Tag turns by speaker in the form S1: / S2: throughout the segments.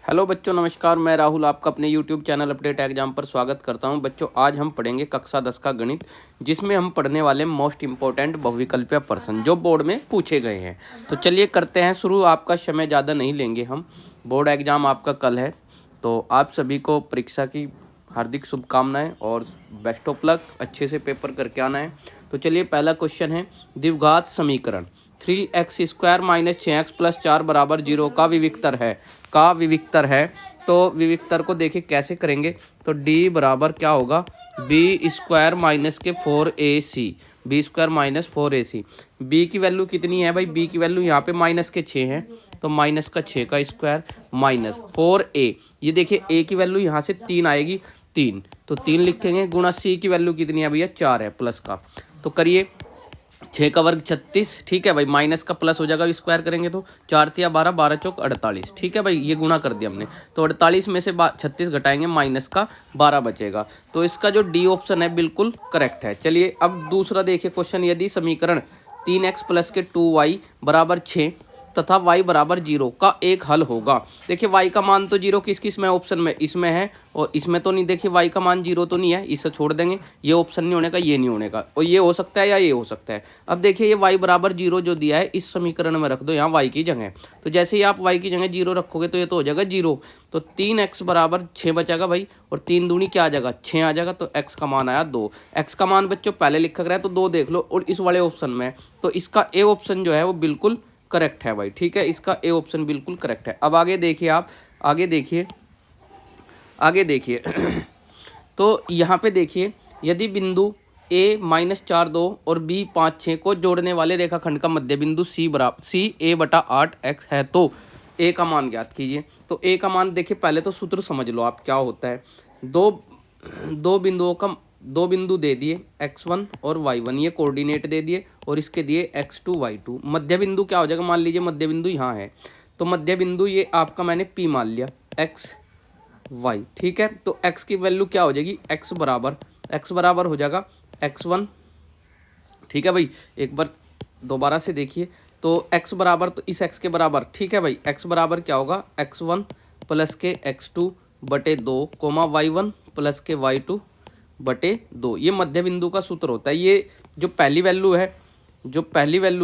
S1: Hello बच्चों, नमस्कार। मैं राहुल आपका अपने YouTube चैनल अपडेट एग्जाम पर स्वागत करता हूं। बच्चों, आज हम पढ़ेंगे कक्षा 10 का गणित, जिसमें हम पढ़ने वाले मोस्ट इम्पोर्टेंट बहुविकल्पीय प्रश्न जो बोर्ड में पूछे गए हैं। तो चलिए करते हैं शुरू। आपका समय ज़्यादा नहीं लेंगे हम। बोर्ड एग्जाम आपका कल है, तो आप सभी को परीक्षा की हार्दिक शुभकामनाएं और बेस्ट ऑफ लक। अच्छे से पेपर करके आना है। तो चलिए, पहला क्वेश्चन है द्विघात समीकरण 3x² - 6x + 4 = 0 का विविक्तर है। तो विविक्तर को देखिए कैसे करेंगे। तो d बराबर क्या होगा, b² - 4ac, b² - 4ac। b की वैल्यू कितनी है भाई, b की वैल्यू यहाँ पे -6 है, तो -6 का स्क्वायर माइनस 4a। ये देखिए a की वैल्यू यहाँ से 3 आएगी, 3 तो 3 लिखेंगे, गुणा c की वैल्यू कितनी है भैया, 4 है प्लस का। तो करिए, 6 का वर्ग 36, ठीक है भाई, माइनस का प्लस हो जाएगा, स्क्वायर करेंगे तो 4 तिया 12, 12 चौक 48, ठीक है भाई। ये गुणा कर दिया हमने, तो 48 में से 36 घटाएंगे, माइनस का 12 बचेगा। तो इसका जो डी ऑप्शन है बिल्कुल करेक्ट है। चलिए अब दूसरा देखिए क्वेश्चन। यदि समीकरण 3x + 2y = 6 तथा y = 0 का एक हल होगा। देखिए y का मान तो 0 किस किस में ऑप्शन में, इसमें है और इसमें तो नहीं। देखिए y का मान 0 तो नहीं है, इसे छोड़ देंगे, ये ऑप्शन नहीं होने का, ये नहीं होने का, और ये हो सकता है या ये हो सकता है। अब देखिए ये y = 0 जो दिया है, इस समीकरण में रख दो यहाँ y की जगह। तो जैसे ही आप y की जगह 0 रखोगे तो ये तो हो जाएगा 0। तो 3x = 6 बचेगा भाई, और 3 दूनी क्या आ जाएगा, 6 आ जाएगा। तो x का मान आया 2। x का मान बच्चों पहले लिखा गया है, तो 2 देख लो, और इस वाले ऑप्शन में, तो इसका ए ऑप्शन जो है वो बिल्कुल करेक्ट है भाई, ठीक है। इसका ए ऑप्शन बिल्कुल करेक्ट है। अब आगे देखिए, आप आगे देखिए तो यहाँ पे देखिए, यदि बिंदु a -4 2 और b 5 6 को जोड़ने वाले रेखाखंड का मध्य बिंदु c a/8x है, तो a का मान ज्ञात कीजिए। तो a का मान देखिए, पहले तो सूत्र समझ लो आप क्या होता है। दो बिंदु दे दिए x1 और y1, ये कोऑर्डिनेट दे दिए, और इसके दिए x2 y2। मध्य बिंदु क्या हो जाएगा, मान लीजिए मध्य बिंदु यहाँ है, तो मध्य बिंदु ये आपका मैंने p मान लिया, x y, ठीक है। तो x की वैल्यू क्या हो जाएगी, x बराबर हो जाएगा x1, ठीक है भाई। एक बार दोबारा से देखिए, तो x बराबर, तो इस x के बराबर, ठीक है भाई। x बराबर क्या होगा, x1 + के x2 बटे 2, y1 + के y2 बटे 2। ये मध्य बिंदु का सूत्र होता है। ये जो पहली वैल्यू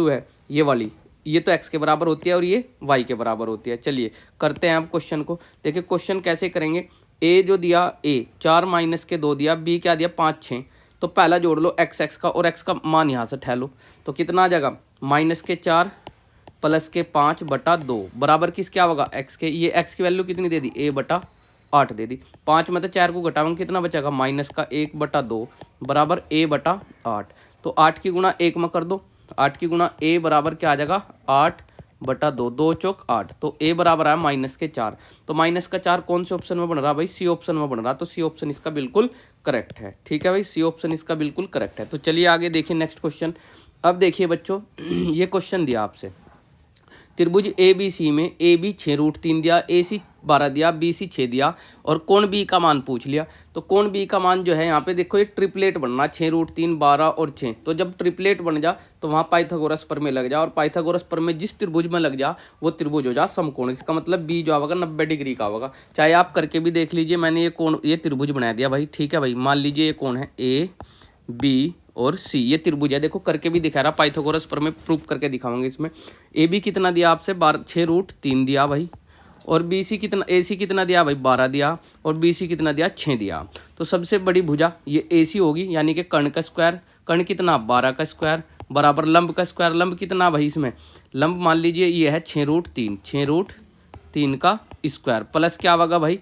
S1: है ये वाली, ये तो x के बराबर होती है और ये y के बराबर होती है। चलिए करते हैं आप क्वेश्चन को। देखिए क्वेश्चन कैसे करेंगे। a जो दिया, a 4 - के 2 दिया, b क्या दिया 5 6। तो पहला जोड़ लो x का, और x का मान यहाँ से ठहलो, तो कितना आ जाएगा, -4 + के 5 बटा 2 बराबर किस क्या होगा, x के। ये x की वैल्यू कितनी दे दी, a/8 दे दी। 5 में तो 4 को घटाओगे, कितना बचेगा, -1/2 बराबर a/8। तो 8 की गुणा 1 में कर दो, 8 की गुणा a बराबर क्या आ जाएगा, 8/2, 2 चौक 8। तो a बराबर आया -4। तो -4 कौन से ऑप्शन में बन रहा भाई, सी ऑप्शन में बन रहा। तो सी ऑप्शन इसका बिल्कुल करेक्ट है, ठीक है भाई, सी ऑप्शन इसका बिल्कुल करेक्ट है। तो चलिए आगे देखिए नेक्स्ट क्वेश्चन। अब देखिए बच्चों, ये क्वेश्चन दिया आपसे, त्रिभुज ABC में AB 6√3 दिया, AC 12 दिया, BC 6 दिया, और कोण B का मान पूछ लिया। तो कोण B का मान जो है यहाँ पे देखो, ये ट्रिपलेट बनना, 6√3 12 और 6। तो जब ट्रिपलेट बन जा तो वहाँ पाइथागोरस प्रमेय लग जा, और पाइथागोरस प्रमेय जिस त्रिभुज में लग जा वो त्रिभुज हो जा समकोण। इसका मतलब B जो होगा 90 डिग्री का होगा। चाहे आप करके भी देख लीजिए, मैंने ये कोण, ये त्रिभुज बना दिया भाई, ठीक है भाई। मान लीजिए ये कोण है AB और C, ये त्रिभुज है। देखो करके भी दिखा रहा, पाइथागोरस प्रमेय प्रूफ करके दिखाऊंगे इसमें। AB कितना दिया आपसे, 6√3 दिया भाई, और BC कितना, AC कितना दिया भाई, 12 दिया, और BC कितना दिया, 6 दिया। तो सबसे बड़ी भुजा ये AC होगी, यानी कि कर्ण का स्क्वायर, कर्ण कितना 12 का स्क्वायर बराबर लंब का स्क्वायर। लंब कितना भाई इसमें, लंब मान लीजिए ये है 6√3 का स्क्वायर, प्लस क्या होगा भाई,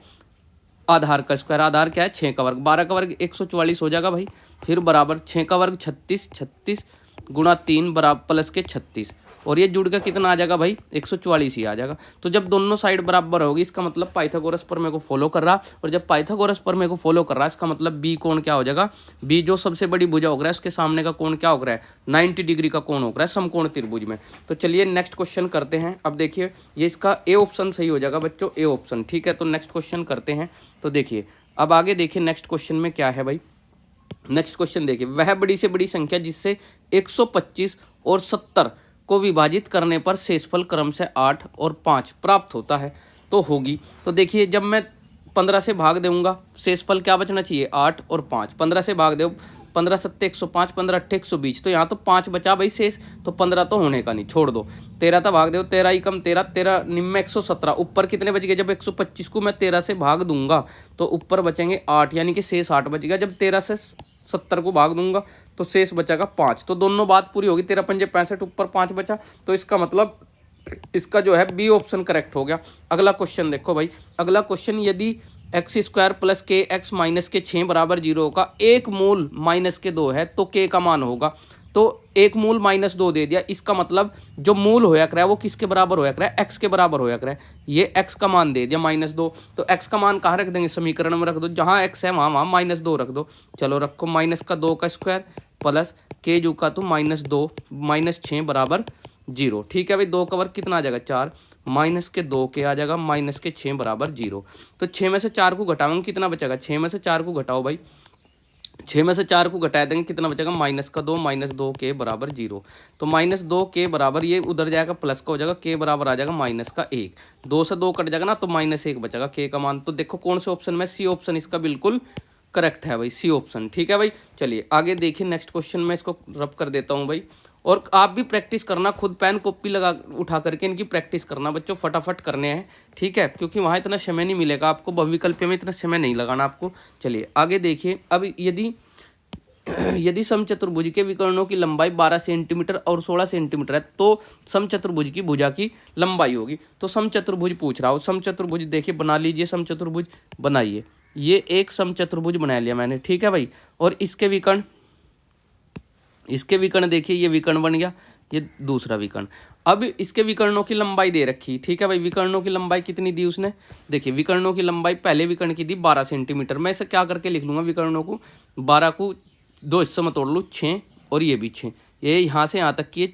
S1: आधार का स्क्वायर। आधार क्या है, 6 का वर्ग, 12 का वर्ग 144 हो जाएगा भाई, फिर बराबर 6 का वर्ग 36 गुणा 3 बराबर प्लस के 36, और ये जुड़ का कितना आ जाएगा भाई, 144 ही आ जाएगा। तो जब दोनों साइड बराबर होगी, इसका मतलब पाइथागोरस प्रमेय को फॉलो कर रहा, और जब पाइथागोरस प्रमेय को फॉलो कर रहा है, इसका मतलब बी कोण क्या हो जाएगा, बी जो सबसे बड़ी भुजा हो रहा है उसके सामने का कोण क्या हो रहा है, 90 डिग्री का कोण हो रहा है समकोण त्रिभुज में। तो चलिए नेक्स्ट क्वेश्चन करते हैं। अब देखिए ये इसका ए ऑप्शन सही हो जाएगा बच्चों, ए ऑप्शन, ठीक है। तो नेक्स्ट क्वेश्चन करते हैं। तो देखिए अब आगे देखिए नेक्स्ट क्वेश्चन में क्या है भाई। नेक्स्ट क्वेश्चन देखिए, वह बड़ी से बड़ी संख्या जिससे 125 और 70 को विभाजित करने पर शेषफल क्रम से 8 और 5 प्राप्त होता है। तो होगी। तो देखिए जब मैं 15 से भाग दूंगा शेषफल क्या बचना चाहिए 8 और 5, 15 से भाग दो 15 सत्ते 105, 15 अट्ठे 120, तो यहाँ तो 5 बचा भाई शेष, तो 15 तो होने का नहीं, छोड़ दो। 13 था भाग दो 13 ही कम 13, 13 निम्न 117, ऊपर कितने बच गए, जब 125 को मैं 13 से भाग दूंगा तो ऊपर बचेंगे 8, यानी कि शेष 8 बच गया। जब 13 से 70 को भाग दूंगा तो शेष बचेगा 5, तो दोनों बात पूरी होगी। 13 पंजे 65, ऊपर 5 बचा, तो इसका मतलब इसका जो है बी ऑप्शन करेक्ट हो गया। अगला क्वेश्चन देखो भाई, अगला क्वेश्चन, यदि एक्स स्क्वायर प्लस के एक्स माइनस के 6 बराबर 0 का एक मूल माइनस के 2 है तो के का मान होगा। तो एक मूल -2 दे दिया, इसका मतलब जो मूल होया कर है वो किसके बराबर होया कर है, एक्स के बराबर होया कर है। ये एक्स का मान दे दिया -2, तो एक्स का मान कहाँ रख देंगे, समीकरण में रख दो, जहाँ एक्स है वहाँ -2 रख दो। चलो रखो, माइनस का 2 का स्क्वायर प्लस के जू का तो -2 -6 बराबर 0। ठीक है भाई, 2 का वर्ग कितना आ जाएगा 4, माइनस के 2 के आ जाएगा माइनस के 6 बराबर 0। तो 6 में से 4 को घटाओगे कितना बचेगा, 6 में से 4 को घटाओ भाई, 6 में से 4 को घटा देंगे कितना बचेगा, माइनस का 2 -2 के बराबर 0। तो -2 के बराबर ये उधर जाएगा प्लस का हो जाएगा, के बराबर आ जाएगा -1, 2 से 2 कट जाएगा ना तो -1 बचेगा के का मान। तो देखो कौन से ऑप्शन में, सी ऑप्शन इसका बिल्कुल करेक्ट है भाई, सी ऑप्शन। ठीक है भाई, चलिए आगे देखिए नेक्स्ट क्वेश्चन में इसको रब कर देता हूँ भाई, और आप भी प्रैक्टिस करना, खुद पेन कॉपी लगा उठा करके इनकी प्रैक्टिस करना बच्चों, फटाफट करने हैं। ठीक है, क्योंकि वहाँ इतना समय नहीं मिलेगा आपको, बहुविकल्प में इतना समय नहीं लगाना आपको। चलिए आगे देखिए, अब यदि समचतुर्भुज के विकर्णों की लंबाई 12 सेंटीमीटर और 16 सेंटीमीटर है तो समचतुर्भुज की भुजा की लंबाई होगी। तो समचतुर्भुज पूछ रहा हूँ, समचतुर्भुज देखिए बना लीजिए, समचतुर्भुज बनाइए। ये एक समचतुर्भुज बना लिया मैंने, ठीक है भाई, और इसके विकर्ण देखिए, ये विकर्ण बन गया, ये दूसरा विकर्ण। अब इसके विकर्णों की लंबाई दे रखी, ठीक है भाई, विकर्णों की लंबाई कितनी दी उसने, देखिए विकर्णों की लंबाई पहले विकर्ण की दी 12 सेंटीमीटर। मैं इसे क्या करके लिख लूँगा, विकर्णों को 12 को 2 हिस्सों में तोड़ लूँ, 6 और ये भी 6, ये यहाँ से यहाँ तक की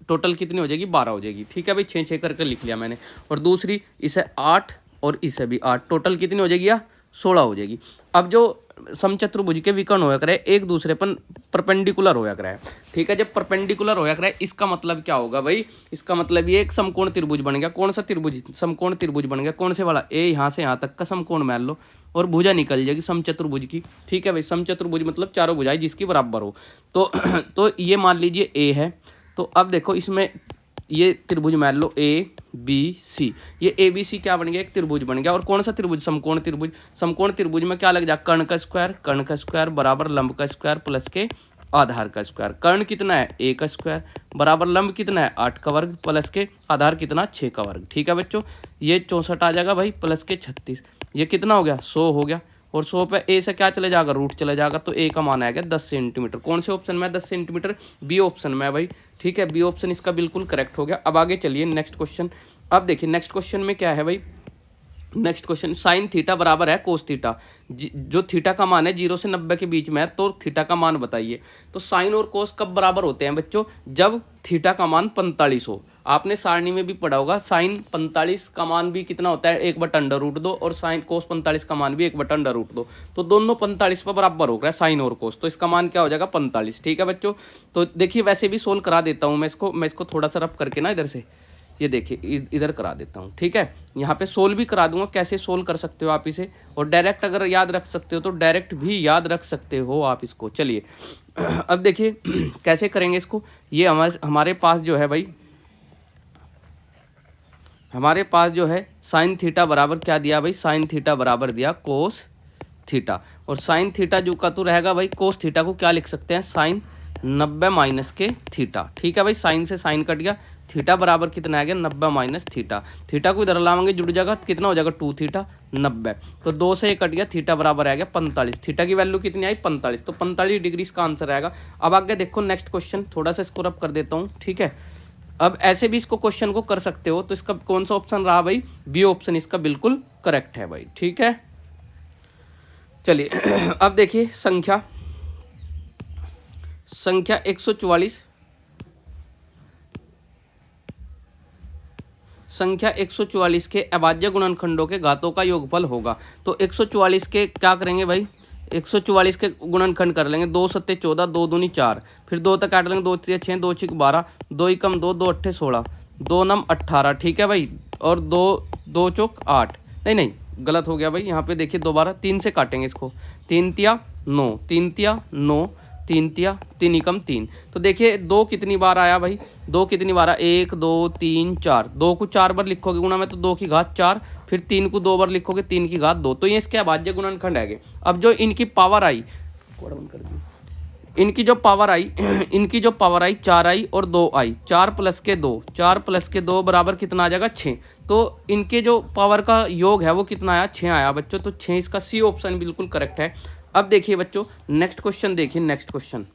S1: टोटल कितनी हो जाएगी, 12 हो जाएगी। ठीक है भाई, 6 करके लिख लिया मैंने, और दूसरी इसे 8 और इसे भी 8, टोटल कितनी हो जाएगी, या 16 हो जाएगी। अब जो समचतुर्भुज के विकर्ण होया करे एक दूसरे पर परपेंडिकुलर होया करे, ठीक है, जब परपेंडिकुलर होया करे इसका मतलब क्या होगा भाई, इसका मतलब ये एक समकोण त्रिभुज बन गया। कौन सा त्रिभुज, समकोण त्रिभुज बन गया, कौन से वाला, ए यहाँ से यहाँ तक का समकोण मान लो, और भुजा निकल जाएगी समचतुर्भुज की। ठीक है भाई, समचतुर्भुज मतलब चारों भुजाएं जिसकी बराबर हो। तो ये मान लीजिए ए है, तो अब देखो इसमें ये त्रिभुज मान लो ए बी सी, ये ए बी सी क्या बन गया, एक त्रिभुज बन गया। और कौन सा त्रिभुज, समकोण त्रिभुज। समकोण त्रिभुज में क्या लग जाए, कर्ण का स्क्वायर बराबर लंब का स्क्वायर प्लस के आधार का स्क्वायर। कर्ण कितना है, ए का स्क्वायर बराबर लंब कितना है, 8 का वर्ग प्लस के आधार कितना, 6 का वर्ग। ठीक है बच्चों, ये 64 आ जाएगा भाई, प्लस के 36, ये कितना हो गया, 100 हो गया। और 100 पे ए से क्या चले जाएगा, रूट चले जाएगा, तो ए का मान आएगा 10 सेंटीमीटर। कौन से ऑप्शन में, 10 सेंटीमीटर, बी ऑप्शन में भाई। ठीक है, बी ऑप्शन इसका बिल्कुल करेक्ट हो गया। अब आगे चलिए नेक्स्ट क्वेश्चन। अब देखिए नेक्स्ट क्वेश्चन में क्या है भाई, नेक्स्ट क्वेश्चन, साइन थीटा बराबर है कोस थीटा, जो थीटा का मान है 0 से 90 के बीच में है, तो थीटा का मान बताइए। तो साइन और कोस कब बराबर होते हैं बच्चों, जब थीटा का मान 45 हो। आपने सारणी में भी पढ़ा होगा, साइन 45 का मान भी कितना होता है, 1/√2, और साइन कोस 45 का मान भी 1/√2। तो दोनों 45 पर बराबर हो गया साइन और कोस, तो इसका मान क्या हो जाएगा, 45। ठीक है बच्चों, तो देखिए वैसे भी सोल्व करा देता हूँ मैं इसको थोड़ा सा रफ करके ना, इधर से ये देखिए इधर करा देता हूँ। ठीक है, यहाँ पे सोल्व भी करा दूंगा, कैसे सोल्व कर सकते हो आप इसे, और डायरेक्ट अगर याद रख सकते हो तो डायरेक्ट भी याद रख सकते हो आप इसको। चलिए अब देखिए कैसे करेंगे इसको। ये हमारे पास जो है भाई, हमारे पास जो है साइन थीटा बराबर क्या दिया भाई, साइन थीटा बराबर दिया कोस थीटा, और साइन थीटा जो का तो रहेगा भाई, कोस थीटा को क्या लिख सकते हैं, साइन 90 माइनस के थीटा। ठीक है भाई, साइन से साइन कट गया, थीटा बराबर कितना आ गया, 90 माइनस थीटा। थीटा को इधर लाएंगे जुड़ जाएगा, कितना हो जाएगा 2 थीटा 90, तो 2 से 1 कट गया, थीटा बराबर आ गया 45। थीटा की वैल्यू कितनी आई, 45, तो 45 डिग्री इसका आंसर आएगा। अब आगे देखो नेक्स्ट क्वेश्चन, थोड़ा सा इसको रब कर देता हूँ। ठीक है, अब ऐसे भी इसको क्वेश्चन को कर सकते हो, तो इसका कौन सा ऑप्शन रहा भाई, बी ऑप्शन इसका बिल्कुल करेक्ट है भाई। ठीक है, चलिए अब देखिए संख्या 144, संख्या 144 के अभाज्य गुणनखंडों के घातों का योगफल होगा। तो 144 के क्या करेंगे भाई, 144 के गुणनखंड कर लेंगे, 2 सत्ते 14, 2 दूनी 4, फिर 2 तक काट लेंगे, 2 3 6, 2 6 12, 2 एकम 2, 2 अट्ठे 16, 2 नम 18। ठीक है भाई, और 2 2 चौक 8, नहीं गलत हो गया भाई, यहाँ पे देखिए दोबारा 3 से काटेंगे इसको, 3 तिया 9, 3 तिया 9, 3 तिया 3 एकम 3। तो देखिए 2 कितनी बार आया भाई, 2 कितनी बार आया, 1 2 3 4, 2 को 4 बार लिखोगे गुणा में तो 2 की घात 4, फिर 3 को 2 बार लिखोगे 3 की घात 2, तो ये इसके अभाज्य गुणनखंड है। अब जो इनकी पावर आई, इनकी जो पावर आई इनकी जो पावर आई 4 आई और 2 आई, 4 प्लस के 2, 4 प्लस के 2 बराबर कितना आ जाएगा 6। तो इनके जो पावर का योग है वो कितना आया, 6 आया बच्चों। तो 6 इसका सी ऑप्शन बिल्कुल करेक्ट है। अब देखिए बच्चों नेक्स्ट क्वेश्चन देखिए, नेक्स्ट क्वेश्चन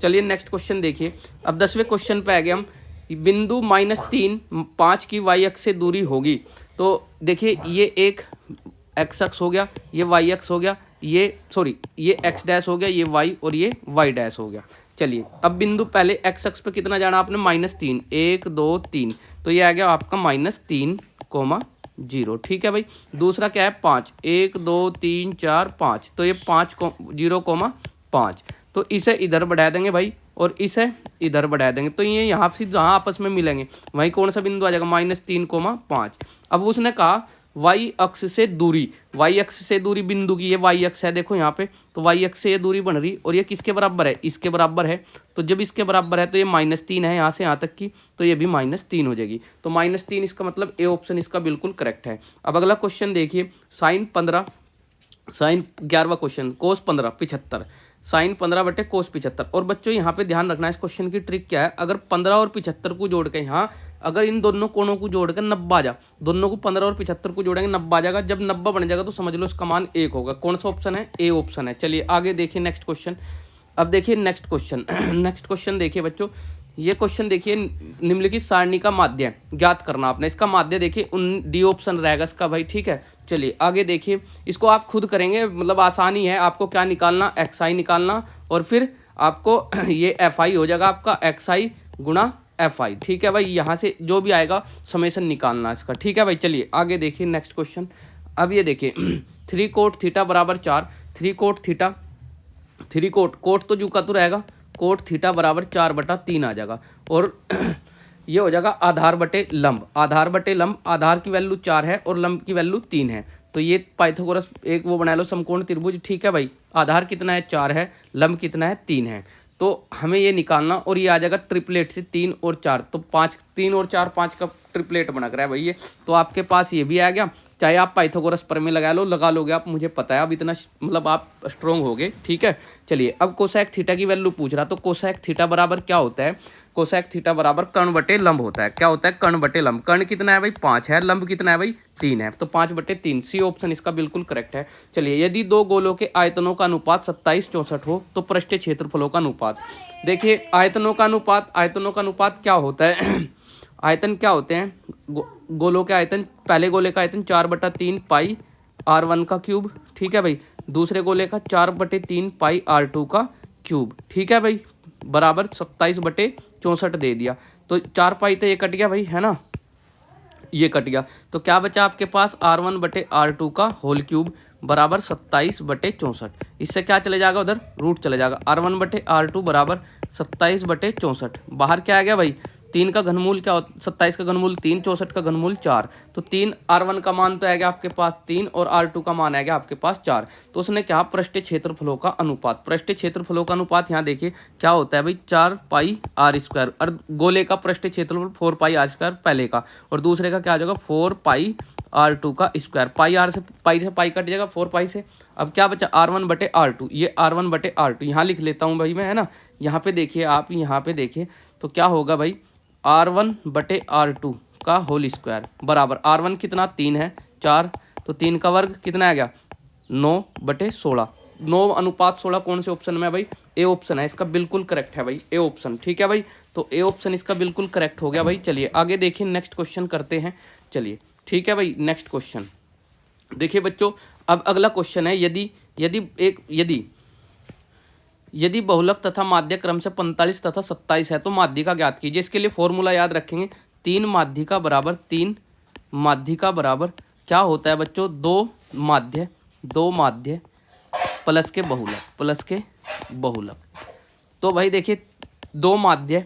S1: चलिए नेक्स्ट क्वेश्चन देखिए। अब 10वें क्वेश्चन पे आ गए हम, बिंदु -3 5 की वाई अक्ष से दूरी होगी। तो देखिए ये एक एक्स अक्ष हो गया, ये वाई अक्ष हो गया, ये एक्स डैश हो गया, ये वाई और ये वाई डैश हो गया। चलिए अब बिंदु पहले एक्स अक्ष पे कितना जाना आपने, -3, 1 2 3, तो ये आ गया आपका -3, 0। ठीक है भाई। दूसरा क्या है 5, 1 2 3 4 5, तो ये 5 0, 5, तो इसे इधर बढ़ा देंगे भाई और इसे इधर बढ़ा देंगे, तो ये यहाँ से जहाँ आपस में मिलेंगे वहीं कौन सा बिंदु आ जाएगा, -3, 5। अब उसने कहा वाई अक्ष से दूरी, वाई अक्ष से दूरी बिंदु की, ये वाई अक्ष है देखो यहाँ पे, तो वाई अक्ष से ये दूरी बन रही और ये किसके बराबर है, इसके बराबर है। तो जब इसके बराबर है तो ये -3 है यहाँ से यहाँ तक की, तो ये भी -3 हो जाएगी। तो -3 इसका मतलब ए ऑप्शन इसका बिल्कुल करेक्ट है। अब अगला क्वेश्चन देखिए, sin 11वां क्वेश्चन, cos 15 75, sin 15 बटे cos 75। और बच्चों यहाँ पे ध्यान रखना है, इस क्वेश्चन की ट्रिक क्या है, अगर 15 और 75 को जोड़ के यहाँ अगर इन दोनों कोणों को जोड़कर 90 आ जा, दोनों को 15 और 75 को जोड़ेंगे 90 आ जाएगा। जब 90 बन जाएगा तो समझ लो इसका मान 1 होगा। कौन सा ऑप्शन है, ए ऑप्शन है। चलिए आगे देखिए नेक्स्ट क्वेश्चन। अब देखिए नेक्स्ट क्वेश्चन देखिए बच्चों, ये क्वेश्चन देखिए, निम्नलिखित सारणी का माध्य ज्ञात करना आपने। इसका माध्य देखिए डी ऑप्शन रहेगा इसका भाई, ठीक है। चलिए आगे देखिए, इसको आप खुद करेंगे, मतलब आसानी है। आपको क्या निकालना, XI निकालना और फिर आपको ये FI हो जाएगा आपका, XI गुणा FI। ठीक है भाई, यहाँ से जो भी आएगा समेसन निकालना इसका। ठीक है भाई, चलिए आगे देखिए नेक्स्ट क्वेश्चन। अब ये देखिए 3 कोट थीटा बराबर 4, 3 कोट थीटा, 3 कोट तो जू का तो रहेगा, कोट थीटा बराबर 4/3 आ जाएगा। और ये हो जाएगा आधार बटे लंब, आधार बटे लंब, आधार की वैल्यू 4 है और लंब की वैल्यू 3 है। तो ये पाइथागोरस एक वो बना लो समकोण त्रिभुज। ठीक है भाई, आधार कितना है 4 है, लंब कितना है 3 है, तो हमें ये निकालना। और ये आ जाएगा ट्रिपलेट से 3 और 4, तो 5, 3 और 4 5 का ट्रिपलेट बना कर है भाई ये। तो आपके पास ये भी आ गया, चाहे आप पाइथागोरस प्रमेय लगा लोगे आप, मुझे पता है अब इतना मतलब आप स्ट्रॉन्ग हो गए। ठीक है, चलिए अब कोसेक थीटा की वैल्यू पूछ रहा, तो कोसेक थीटा बराबर क्या होता है, कोसेक थीटा बराबर कर्ण बटे लंब होता है। क्या होता है, कर्ण बटे लंब। कर्ण कितना है भाई 5 है, लंब कितना है भाई 3 है, तो 5/3, सी ऑप्शन इसका बिल्कुल करेक्ट है। चलिए यदि दो गोलों के आयतनों का अनुपात 27 64 हो तो पृष्ठीय क्षेत्रफलों का अनुपात। देखिए आयतनों का अनुपात क्या होता है आयतन क्या होते हैं, गोलों के आयतन, पहले गोले का आयतन 4/3 पाई R1 का क्यूब। ठीक है भाई, दूसरे गोले का 4/3 पाई R2 का क्यूब। ठीक है भाई, बराबर 27/64 दे दिया, तो 4 पाई तो ये कट गया भाई, है ना, ये कट गया। तो क्या बचा आपके पास, R1/R2 का होल क्यूब बराबर 27/64। इससे क्या चले जाएगा, उधर रूट चले जाएगा। R1/R2 बराबर 27/64। बाहर क्या आ गया भाई, 3 का घनमूल क्या होता, 27 का घनमूल 3, 64 का घनमूल 4, तो 3 R1 का मान तो आएगा आपके पास 3 और R2 का मान आएगा आपके पास 4। तो उसने क्या, पृष्ठीय क्षेत्रफलों का अनुपात, पृष्ठीय क्षेत्रफलों का अनुपात यहाँ देखिए क्या होता है भाई, 4 पाई R²। और गोले का पृष्ठीय क्षेत्रफल 4 पाई R² पहले का, और दूसरे का क्या आ जाएगा 4 पाई R2 का स्क्वायर। पाई से पाई कट जाएगा 4 पाई से। अब क्या बचा, R1/R2, ये R1/R2 यहाँ लिख लेता हूँ भाई मैं, है ना। यहाँ पे देखिए आप, यहाँ पे देखिए तो क्या होगा भाई, R1/R2 का होल स्क्वायर बराबर, R1 कितना 3 है 4, तो 3 का वर्ग कितना आ गया 9/16। 9:16 कौन से ऑप्शन में है भाई, ए ऑप्शन है इसका बिल्कुल करेक्ट है भाई, ए ऑप्शन। ठीक है भाई, तो ए ऑप्शन इसका बिल्कुल करेक्ट हो गया भाई। चलिए आगे देखिए नेक्स्ट क्वेश्चन करते हैं। चलिए ठीक है भाई, नेक्स्ट क्वेश्चन देखिए बच्चों। अब अगला क्वेश्चन है, यदि बहुलक तथा माध्य क्रम से 45 तथा 27 है तो माध्यिका ज्ञात कीजिए। इसके लिए फॉर्मूला याद रखेंगे, 3 माध्यिका बराबर क्या होता है बच्चों, 2 माध्य प्लस के बहुलक। तो भाई देखिए 2 माध्य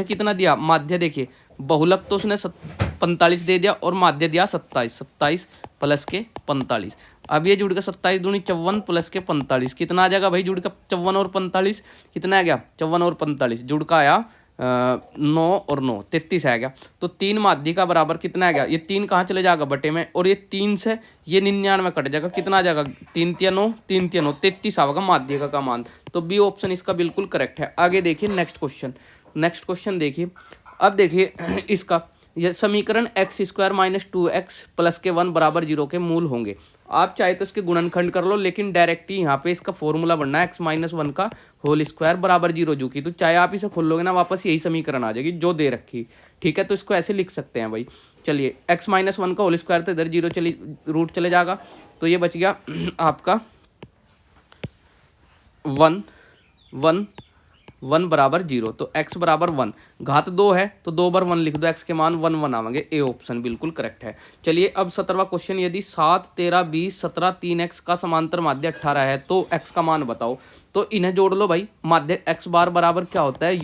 S1: कितना दिया, माध्य देखिए बहुलक तो उसने 45 दे दिया और माध्य दिया 27, 27 प्लस के 45। अब ये जुड़ का 27 दूनी 54 प्लस के 45 कितना आ जाएगा भाई, जुड़ का 54 और 45 कितना आ गया, 54 और 45 जुड़ का आया 9 और 9 33 आ गया। तो 3 माध्य का बराबर कितना आ गया, ये 3 कहाँ चले जाएगा बटे में, और ये 3 से ये 99 कट जाएगा, कितना आ जाएगा 3 3 9 3 3 9 33 आएगा माध्य का मान। तो बी ऑप्शन इसका बिल्कुल करेक्ट है। आगे देखिए नेक्स्ट क्वेश्चन, नेक्स्ट क्वेश्चन देखिए। अब देखिए इसका यह समीकरण x² माइनस 2x प्लस के 1 बराबर 0 के मूल होंगे। आप चाहे तो इसके गुणनखंड कर लो, लेकिन डायरेक्ट ही यहाँ पे इसका फॉर्मूला बनना है x-1 का होल स्क्वायर बराबर 0 जो की, तो चाहे आप इसे खोल लोगे ना वापस यही समीकरण आ जाएगी जो दे रखी। ठीक है, तो इसको ऐसे लिख सकते हैं भाई। चलिए x-1 का होल स्क्वायर तो इधर 0 चली रूट चले जाएगा, तो ये बच गया आपका 1 बराबर 0, तो x बराबर 1, घात 2 है तो 2 बार 1 लिख दो, x के मान 1 1 आवेंगे। ए ऑप्शन बिल्कुल करेक्ट है। चलिए अब 17वां क्वेश्चन, यदि 7 13 20 17 3x का समांतर माध्य 18 है तो x का मान बताओ। तो इन्हें जोड़ लो भाई, माध्य x बार बराबर क्या होता है,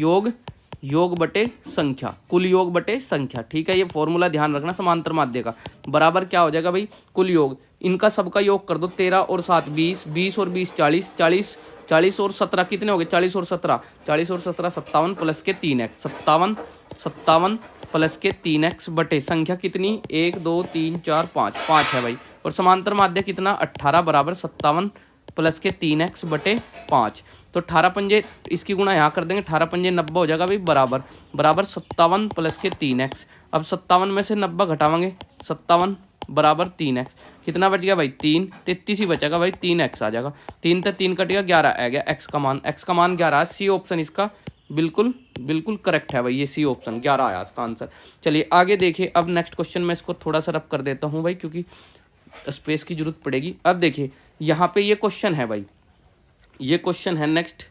S1: योग बटे संख्या, कुल योग बटे संख्या। ठीक है, ये फॉर्मूला ध्यान रखना समांतर माध्य का, बराबर क्या हो जाएगा भाई, कुल योग, इनका सबका योग कर दो, 13 और 7 20, 20 और 20 40, 40 और 17 कितने हो गए, 40 और 17 57 प्लस के 3x 57 प्लस के 3x बटे संख्या कितनी 1 2 3 4 5 है भाई, और समांतर माध्य कितना 18 बराबर 57 प्लस के 3x बटे 5। तो 18 पंजे इसकी गुणा यहाँ कर देंगे, 18 पंजे 90 हो जाएगा भाई, बराबर 57 प्लस के 3x। अब 57 में से 90 घटावांगे, 57 बराबर 3x, कितना बच गया भाई 3, 33 ही बचेगा भाई, 3x आ जाएगा, 3 से 3 कटेगा 11 आ गया x का मान 11 है। सी ऑप्शन इसका बिल्कुल करेक्ट है भाई, ये सी ऑप्शन 11 आया इसका आंसर। चलिए आगे देखिए, अब नेक्स्ट क्वेश्चन में इसको थोड़ा सा रब कर देता हूँ भाई, क्योंकि स्पेस की जरूरत पड़ेगी। अब देखिए यहाँ पे ये क्वेश्चन है भाई, ये क्वेश्चन है नेक्स्ट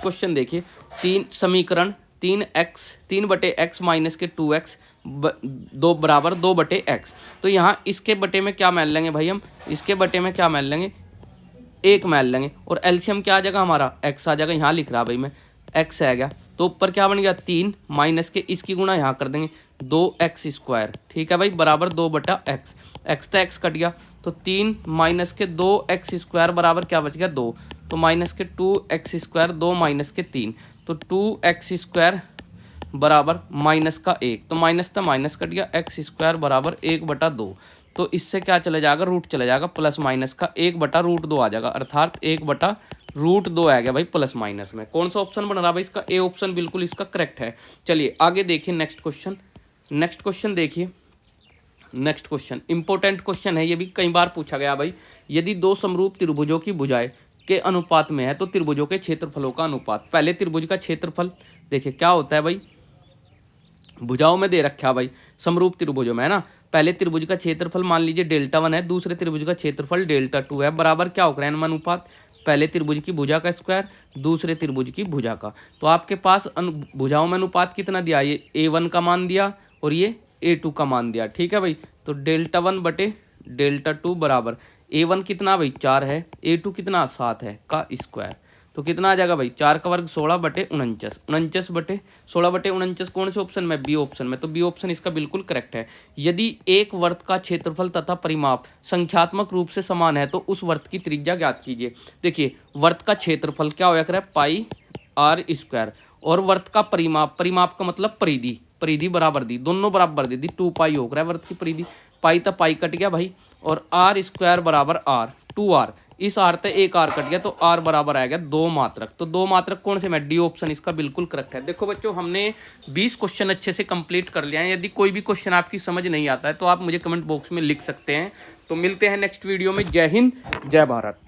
S1: क्वेश्चन देखिए, 3 समीकरण 3 बटे x माइनस के 2x 2 बराबर 2 बटे x। तो यहाँ इसके बटे में क्या मान लेंगे भाई, हम इसके बटे में क्या मान लेंगे, 1 मान लेंगे, और एलसीएम क्या आ जाएगा हमारा x आ जाएगा, यहाँ लिख रहा भाई मैं x आ गया, तो ऊपर क्या बन गया 3 माइनस के इसकी गुणा यहाँ कर देंगे 2x²। ठीक है भाई, बराबर 2 बटा x तो x कट गया, तो 3 माइनस के 2x² बराबर क्या बच गया 2, तो माइनस के 2x², 2 माइनस के 3, तो 2x² बराबर माइनस का 1, तो माइनस था माइनस कट गया, x² बराबर 1/2। तो इससे क्या चला जाएगा, रूट चला जाएगा, प्लस माइनस का 1/√2 आ जाएगा, अर्थात 1/√2 आ गया भाई प्लस माइनस में। कौन सा ऑप्शन बन रहा भाई इसका, ए ऑप्शन बिल्कुल इसका करेक्ट है। चलिए आगे देखिए नेक्स्ट क्वेश्चन देखिए, नेक्स्ट क्वेश्चन इंपॉर्टेंट क्वेश्चन है, ये भी कई बार पूछा गया भाई। यदि 2 समरूप त्रिभुजों की भुजाएं के अनुपात में है तो त्रिभुजों के क्षेत्रफलों का अनुपात। पहले त्रिभुज का क्षेत्रफल देखिए क्या होता है भाई, भुजाओं में दे रखा भाई, समरूप त्रिभुजों में है ना, पहले त्रिभुज का क्षेत्रफल मान लीजिए Δ1 है, दूसरे त्रिभुज का क्षेत्रफल Δ2 है, बराबर क्या होगा अनुपात, पहले त्रिभुज की भुजा का स्क्वायर दूसरे त्रिभुज की भुजा का। तो आपके पास भुजाओं में अनुपात कितना दिया, ये a1 का मान दिया और ये a2 का मान दिया। ठीक है भाई, तो Δ1 बटे Δ2 बराबर a1 कितना भाई 4 है, a2 कितना 7 है का स्क्वायर, तो कितना आ जाएगा भाई 4 का वर्ग 16 बटे 49 बटे 16 बटे 49 कौन से ऑप्शन में, बी ऑप्शन में। तो बी ऑप्शन इसका बिल्कुल करेक्ट है। यदि एक वर्त का क्षेत्रफल तथा परिमाप संख्यात्मक रूप से समान है तो उस वर्त की त्रिज्या ज्ञात कीजिए। देखिए वर्त का क्षेत्रफल क्या होया करे πr², और वर्त का परिमाप का मतलब परिधि बराबर दी, दोनों बराबर दी 2π हो रहा है वर्त की परिधि, पाई तो पाई कट गया भाई, और r² बराबर r 2r, इस आर ते एक आर कट गया, तो आर बराबर आएगा 2 मात्रक। तो 2 मात्रक कौन से में, डी ऑप्शन इसका बिल्कुल करेक्ट है। देखो बच्चों हमने 20 क्वेश्चन अच्छे से कंप्लीट कर लिया है। यदि कोई भी क्वेश्चन आपकी समझ नहीं आता है तो आप मुझे कमेंट बॉक्स में लिख सकते हैं। तो मिलते हैं नेक्स्ट वीडियो में। जय हिंद जय भारत।